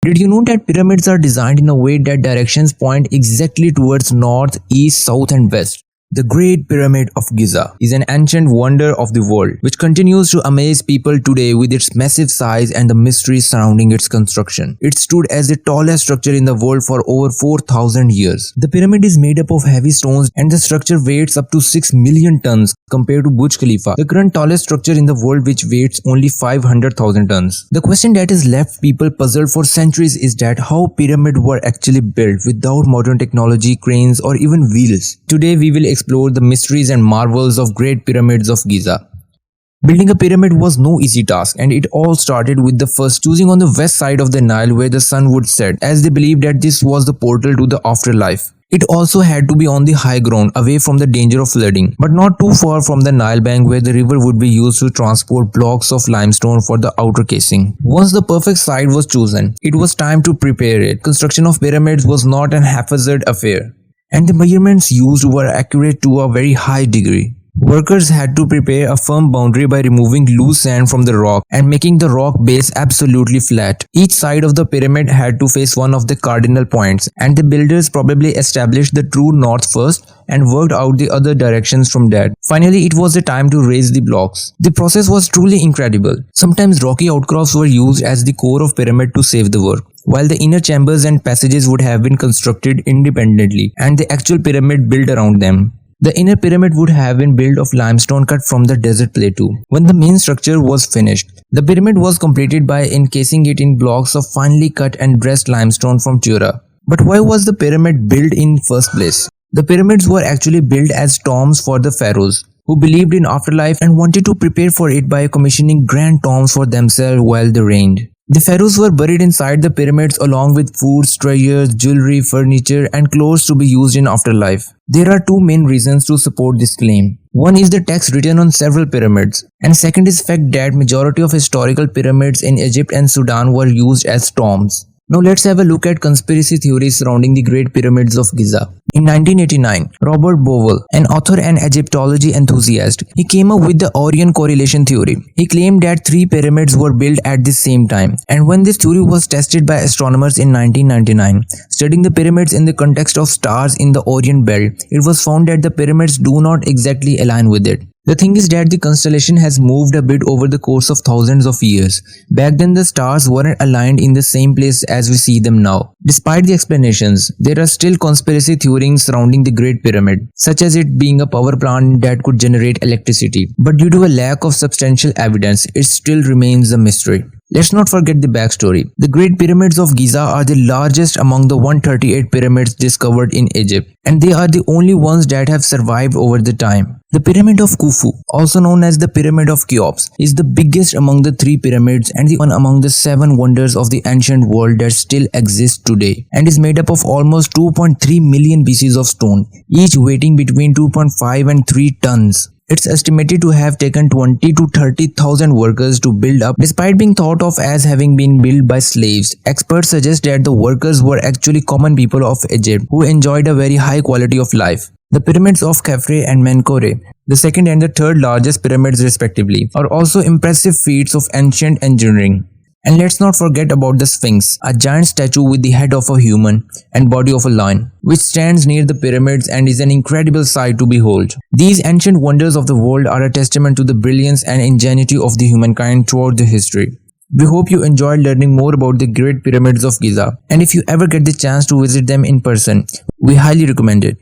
Did you know that pyramids are designed in a way that directions point exactly towards north, east, south and west? The Great Pyramid of Giza is an ancient wonder of the world, which continues to amaze people today with its massive size and the mysteries surrounding its construction. It stood as the tallest structure in the world for over 4,000 years. The pyramid is made up of heavy stones and the structure weighs up to 6 million tons compared to BURJ Khalifa, the current tallest structure in the world, which weighs only 500,000 tons. The question that has left people puzzled for centuries is that how pyramids were actually built without modern technology, cranes or even wheels. Today we will explore the mysteries and marvels of Great Pyramids of Giza. Building a pyramid was no easy task, and it all started with the first choosing on the west side of the Nile where the sun would set, as they believed that this was the portal to the afterlife. It also had to be on the high ground, away from the danger of flooding, but not too far from the Nile bank where the river would be used to transport blocks of limestone for the outer casing. Once the perfect site was chosen, it was time to prepare it. Construction of pyramids was not an haphazard affair, and the measurements used were accurate to a very high degree. Workers had to prepare a firm boundary by removing loose sand from the rock and making the rock base absolutely flat. Each side of the pyramid had to face one of the cardinal points, and the builders probably established the true north first and worked out the other directions from that. Finally, it was the time to raise the blocks. The process was truly incredible. Sometimes rocky outcrops were used as the core of pyramid to save the work, while the inner chambers and passages would have been constructed independently and the actual pyramid built around them. The inner pyramid would have been built of limestone cut from the desert plateau. When the main structure was finished, the pyramid was completed by encasing it in blocks of finely cut and dressed limestone from Tura. But why was the pyramid built in first place? The pyramids were actually built as tombs for the pharaohs, who believed in afterlife and wanted to prepare for it by commissioning grand tombs for themselves while they reigned. The pharaohs were buried inside the pyramids along with foods, treasures, jewelry, furniture and clothes to be used in afterlife. There are two main reasons to support this claim. One is the text written on several pyramids, and second is the fact that majority of historical pyramids in Egypt and Sudan were used as tombs. Now let's have a look at conspiracy theories surrounding the Great Pyramids of Giza. In 1989, Robert Bowell, an author and Egyptology enthusiast, he came up with the Orion Correlation Theory. He claimed that 3 pyramids were built at the same time, and when this theory was tested by astronomers in 1999, studying the pyramids in the context of stars in the Orion belt, it was found that the pyramids do not exactly align with it. The thing is that the constellation has moved a bit over the course of thousands of years. Back then the stars weren't aligned in the same place as we see them now. Despite the explanations, there are still conspiracy theories surrounding the Great Pyramid, such as it being a power plant that could generate electricity. But due to a lack of substantial evidence, it still remains a mystery. Let's not forget the backstory. The Great Pyramids of Giza are the largest among the 138 pyramids discovered in Egypt, and they are the only ones that have survived over the time. The Pyramid of Khufu, also known as the Pyramid of Cheops, is the biggest among the 3 pyramids and the one among the 7 wonders of the ancient world that still exists today, and is made up of almost 2.3 million pieces of stone, each weighing between 2.5 and 3 tons. It's estimated to have taken 20 to 30,000 workers to build up, despite being thought of as having been built by slaves. Experts suggest that the workers were actually common people of Egypt who enjoyed a very high quality of life. The pyramids of Khafre and Menkaure, the second and the third largest pyramids respectively, are also impressive feats of ancient engineering. And let's not forget about the Sphinx, a giant statue with the head of a human and body of a lion, which stands near the pyramids and is an incredible sight to behold. These ancient wonders of the world are a testament to the brilliance and ingenuity of the humankind throughout the history. We hope you enjoyed learning more about the Great Pyramids of Giza, and if you ever get the chance to visit them in person, we highly recommend it.